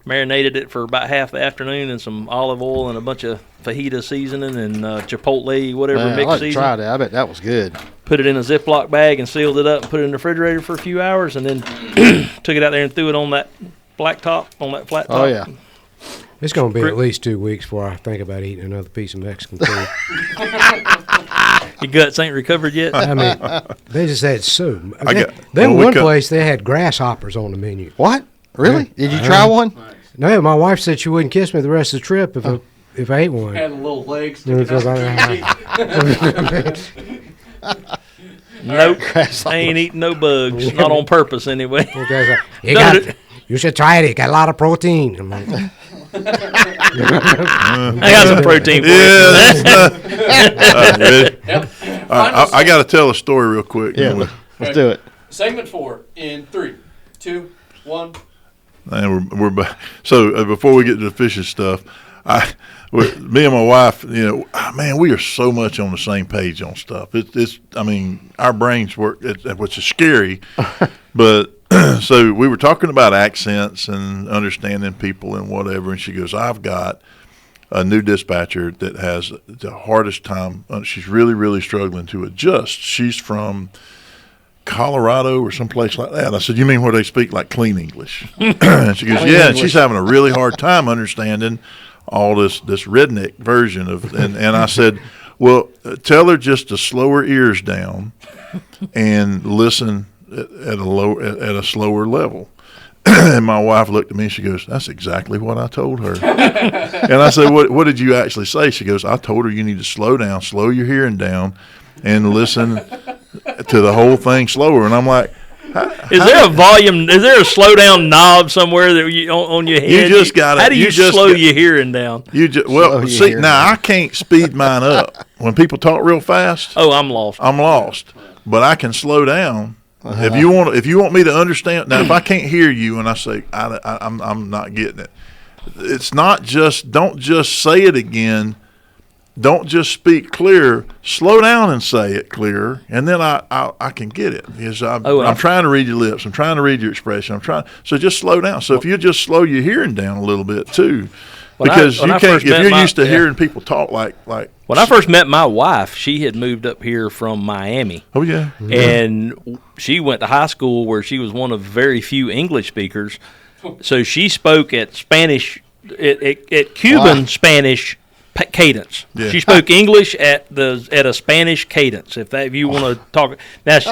marinated it for about half the afternoon in some olive oil and a bunch of fajita seasoning and chipotle, whatever Man, I'd mixed like to seasoning. try that. I bet that was good. Put it in a Ziploc bag and sealed it up and put it in the refrigerator for a few hours, and then took it out there and threw it on that flat top. Oh, yeah. It's going to be at least 2 weeks before I think about eating another piece of Mexican food. Your guts ain't recovered yet. I mean, they just had soup. got- Then when we one cut- place they had grasshoppers on the menu. What? Really? Did you try one? No, my wife said she wouldn't kiss me the rest of the trip if I ate one. Had little legs It sticking was out. like, Nope, I ain't eating no bugs. Not on purpose, anyway. you should try it. It got a lot of protein. I'm like, I got some protein for you. Yeah. Ready? I got to tell a story real quick. Yeah. Let's do it. Segment 4 in 3, 2, 1. And we're back. So before we get to the fishing stuff, me and my wife, man, we are so much on the same page on stuff. It's I mean, our brains work, which is scary, but so we were talking about accents and understanding people and whatever, and she goes, I've got a new dispatcher that has the hardest time. She's really, really struggling to adjust. She's from Colorado or someplace like that. I said, you mean where they speak like clean English? And she goes, yeah, and she's having a really hard time understanding all this redneck version of, and I said, well, tell her just to slow her ears down and listen at a slower level. And my wife looked at me and she goes, that's exactly what I told her. And I said, what did you actually say? She goes, I told her you need to slow down, slow your hearing down, and listen to the whole thing slower. And I'm like, Is there a volume? Is there a slow down knob somewhere that you on your head? You just got it. How do you, You just slow got- your hearing down? well, see, now I can't speed mine up. When people talk real fast, Oh, I'm lost. I'm lost. But I can slow down. If you want me to understand, now if I can't hear you and I say I'm not getting it, it's not just don't just say it again. Don't just speak clear. Slow down and say it clearer, and then I can get it. Because I'm trying to read your lips. I'm trying to read your expression. So just slow down. So if you just slow your hearing down a little bit too, because when you I can't. first If met you're my- used to yeah. hearing people talk like. When I first met my wife, she had moved up here from Miami. Oh yeah. And she went to high school where she was one of very few English speakers. So she spoke at Spanish, at Cuban Spanish cadence. Yeah. She spoke English at a Spanish cadence. If you want to talk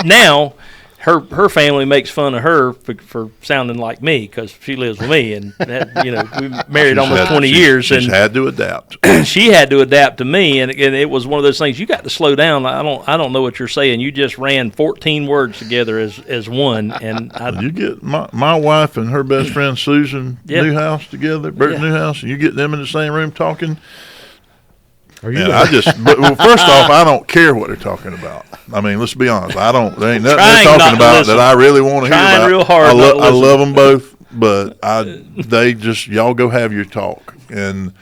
now, her family makes fun of her for sounding like me because she lives with me, and we married almost 20 years, She's and had to adapt. she had to adapt to me, and it was one of those things. You got to slow down. I don't know what you're saying. You just ran 14 words together as one, and You get my wife and her best friend Susan Yeah. Newhouse together, Burton Yeah. Newhouse, and you get them in the same room talking. are you And guys- first off, I don't care what they're taling about. I mean, let's be honest. There ain't nothing they're Trying not talking to about listen. that I really want to hear Trying about. real hard not to I listen. love them both, but they just y'all go have your talk and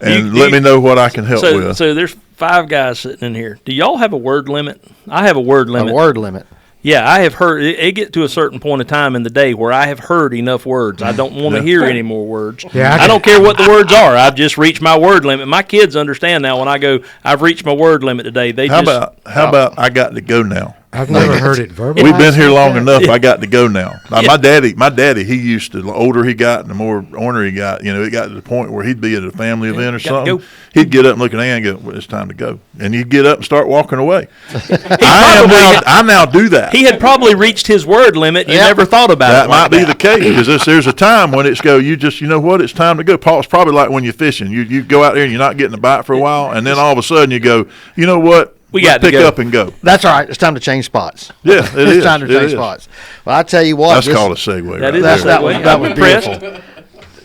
let me know what I can help with. So there's 5 guys sitting in here. Do y'all have a word limit? I have a word limit. A word limit. Yeah, I have heard it get to a certain point of time in the day where I have heard enough words. I don't want to hear any more words. Yeah, I don't care what the words are. I've just reached my word limit. My kids understand now when I go, I've reached my word limit today. How about I got to go now? I've never heard it verbalized. We've been here like long that. enough. I got to go now. My daddy, he used to. The older he got, and the more ornery he got. It got to the point where he'd be at a family event or gotta something. go. He'd get up and look at Ann and go, well, "It's time to go," and he'd get up and start walking away. I now do that. He had probably reached his word limit. You never thought about That it. might like be that. the case because there's a time when it's go. You know what? It's time to go. Paul, it's probably like when you're fishing. You go out there and you're not getting a bite for a while, and then all of a sudden you go, you know what? We Let's got to pick go. up and go. That's all right. It's time to change spots. Yeah, it It's is. time to It change is. spots. Well, I tell you what. That's this- called a segue. That right is there. a that segue. was- that I'm was impressed. beautiful.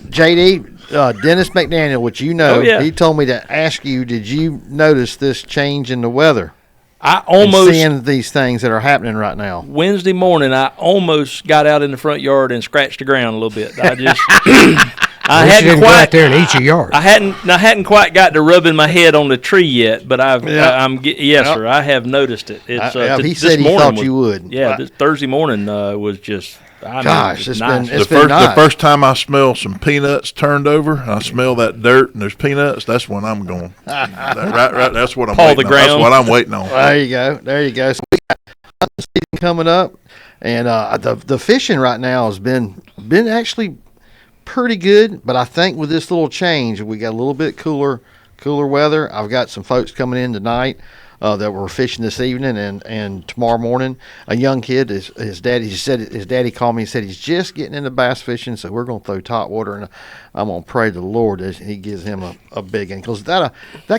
JD, Dennis McDaniel, which you know, Oh, yeah. he told me to ask you, did you notice this change in the weather? I And almost seeing these things that are happening right now. Wednesday morning. I almost got out in the front yard and scratched the ground a little bit. I just I At least you hadn't didn't go out quite. there and eat your yard. I hadn't quite got to rubbing my head on the tree yet, but Yeah. yes, Yep. sir. I have noticed it. It's Yeah, he this said he morning thought was- you would. Yeah, this Thursday morning was just. I mean, Gosh, it was it's nice. been- The been first, nice. the first time I smell some peanuts turned over, and I smell that dirt and there's peanuts. That's when I'm going. Right. That's what I'm Paw waiting the on. That's ground. what I'm waiting on. There you go. There you go. So we got hunting season coming up, and the fishing right now has been actually pretty good. But I think with this little change, we got a little bit cooler weather. I've got some folks coming in tonight that were fishing this evening and tomorrow morning. A young kid, his daddy called me and said he's just getting into bass fishing, so we're going to throw top water, and I'm going to pray to the Lord that he gives him a big one, because that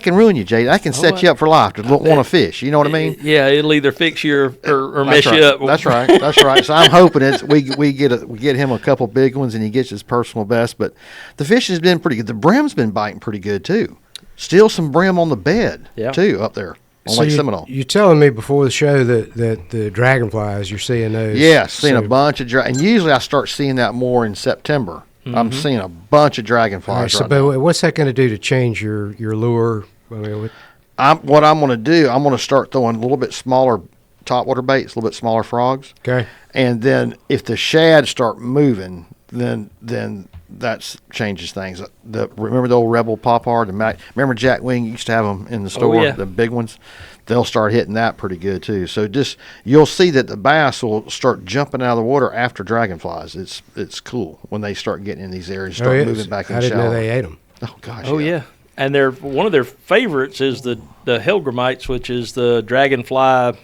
can ruin you, Jay. That can set you up for life to want to fish. You know what I mean? Yeah, it'll either fix you or That's mess right. you up. That's right. That's right. So I'm hoping we get him a couple big ones and he gets his personal best. But the fishing has been pretty good. The brim's been biting pretty good too. Still some brim on the bed too up there on Lake Seminole. You're telling me before the show that the dragonflies, you're seeing those? Yeah, seeing a So- bunch of and usually I start seeing that more in September. I'm seeing a bunch of All right, dragonflies so, right now. but what's that going to do to change your lure? I mean, What I'm going to do, I'm going to start throwing a little bit smaller topwater baits, a little bit smaller frogs. okay. And then if the shad start moving, then that changes things. Remember the old Rebel Popard? Remember Jack Wing used to have them in the store, yeah. the big ones? They'll start hitting that pretty good too. So you'll see that the bass will start jumping out of the water after dragonflies. It's cool when they start getting in these areas, start moving back in I the didn't know shallow. they ate them. Oh gosh. Oh yeah, and one of their favorites is the Helgramites, which is the dragonfly.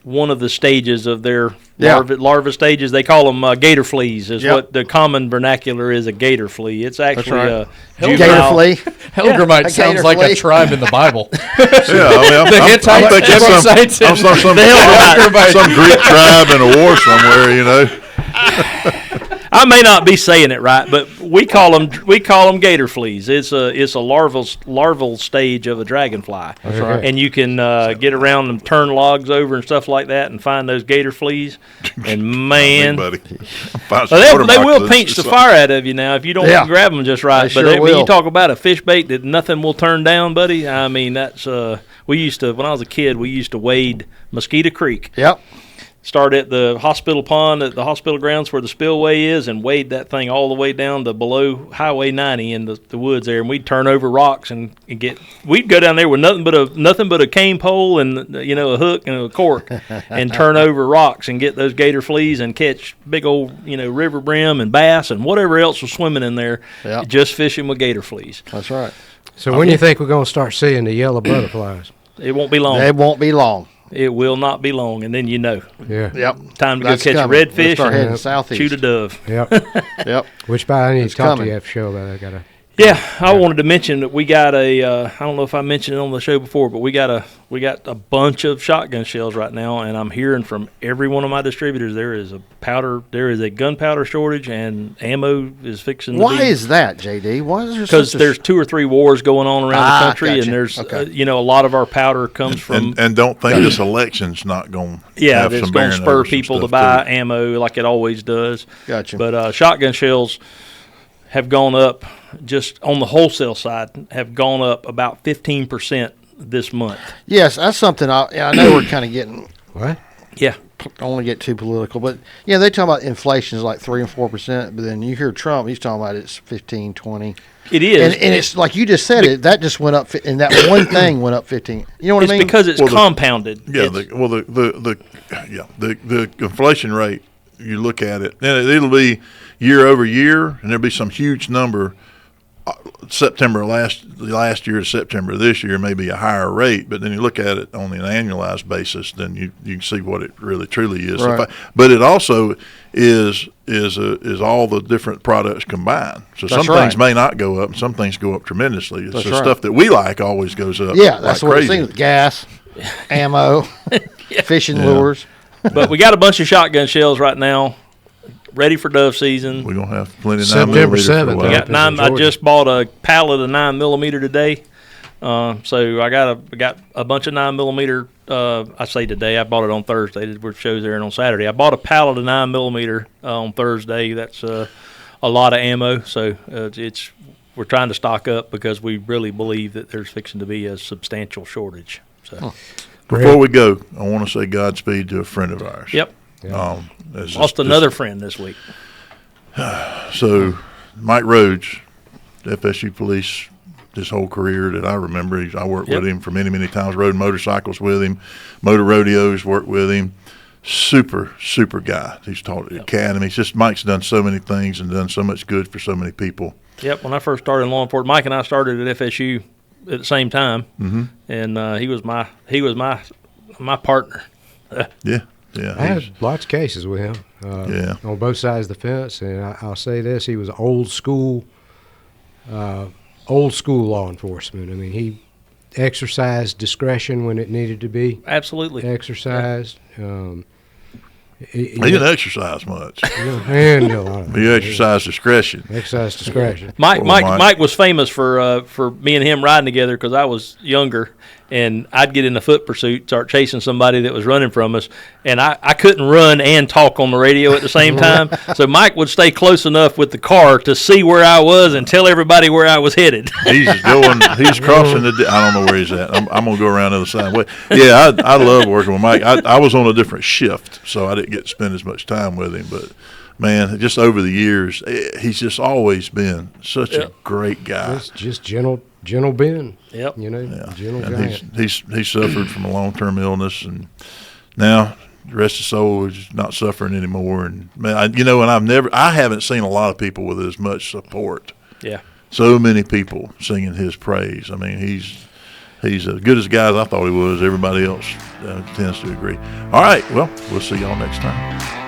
One of the stages of their larva stages, they call them gator fleas. Is what the common vernacular is. A gator flea. It's actually right. a Gator juvenile- flea. Helgramite a sounds gator like flea. a tribe in the Bible. Yeah, I mean, The I'm Hittites, thinking Jebusites, and some Greek tribe in a war somewhere. You know. I may not be saying it right, but we call them gator fleas. It's a larval stage of a dragonfly. That's right. And you can get around and turn logs over and stuff like that and find those gator fleas. And man, Hey, buddy. well, they will pinch the fire out of you now if you don't Yeah. grab them just right. They But sure when you will. talk about a fish bait that nothing will turn down, buddy, I mean that's we used to, when I was a kid, we used to wade Mosquito Creek. Yep. Start at the hospital pond at the hospital grounds where the spillway is and wade that thing all the way down to below Highway 90 in the woods there, and we'd turn over rocks and we'd go down there with nothing but a cane pole and a hook and a cork and turn over rocks and get those gator fleas and catch big old river brim and bass and whatever else was swimming in there, Yeah. just fishing with gator fleas. That's right. So when do you think we're going to start seeing the yellow butterflies? It won't be long. It won't be long. It will not be long, and then Yeah. Yep. time to That's go catch a coming. redfish We'll start heading and southeast. shoot a dove. Yep. Yep. Which I need It's to talk to coming. you after show about that. Yeah, I wanted to mention that we got I don't know if I mentioned it on the show before, but we got a bunch of shotgun shells right now, and I'm hearing from every one of my distributors there is a gunpowder shortage, and ammo is fixing. Why is that, JD? Why is there because such a there's 2 or 3 wars going on around the country, gotcha. and there's Okay. a lot of our powder comes from And don't think this election's not going. yeah, have it's some going bearing to spur over some people to stuff, buy too. ammo like it always does. Gotcha. But shotgun shells have gone up, just on the wholesale side, have gone up about 15% this month. Yes, that's something I know we're kind of getting What? Yeah. only get too political, but yeah, they talk about inflation is like 3 and 4%, but then you hear Trump, he's talking about it's 15, 20. It is. And it's like you just said it, that just went up, and that one thing went up 15. You know what It's I mean? because it's Well, the- compounded. Yeah, It's- the inflation rate. You look at it, and it'll be year over year, and there'll be some huge number. September last year to September this year may be a higher rate, but then you look at it on an annualized basis, then you can see what it really truly is. Right. But it also is all the different products combined. So That's some things right. may not go up, and some things go up tremendously. That's So right. stuff that we like always goes up. Yeah, that's like what it crazy. seems. Gas, ammo, fishing Yeah. lures. But we got a bunch of shotgun shells right now, ready for dove season. We're gonna have plenty of September 9mm for a 7th, while. We yeah. got nine. I just bought a pallet of 9mm today, so I got a bunch of 9mm. I say today. I bought it on Thursday. Where shows there and on Saturday. I bought a pallet of 9mm on Thursday. That's a lot of ammo. So we're trying to stock up because we really believe that there's fixing to be a substantial shortage. So Before we go, I want to say Godspeed to a friend of ours. yep, As lost another friend this week. So, Mike Rhodes, FSU police, his whole career that I remember, I worked Yep. with him for many, many times, rode motorcycles with him, motor rodeos, worked with him. Super, super guy. He's taught at academies. Just Mike's done so many things and done so much good for so many people. Yep, when I first started in law enforcement, Mike and I started at FSU at the same time, and he was my partner. Yeah, I had lots of cases with him. Yeah. On both sides of the fence, and I'll say this: he was old school law enforcement. I mean, he exercised discretion when it needed to be Absolutely. exercised. He didn't exercise much. And a lot of He exercised discretion. exercise discretion. Mike Poor Mike Mike. Mike was famous for me and him riding together because I was younger, and I'd get in a foot pursuit, start chasing somebody that was running from us, and I couldn't run and talk on the radio at the same time. So Mike would stay close enough with the car to see where I was and tell everybody where I was headed. He's crossing the. I don't know where he's at. I'm gonna go around the other side. But yeah, I love working with Mike. I was on a different shift, so I didn't get to spend as much time with him. But man, just over the years, he's just always been such a great guy. Just gentle Ben. Yep. You know, gentle And giant. he's suffered from a long-term illness, and now rest his soul is not suffering anymore. And man, I haven't seen a lot of people with as much support. Yeah. So many people singing his praise. I mean, he's as good as guy as I thought he was. Everybody else tends to agree. All right, well, we'll see y'all next time.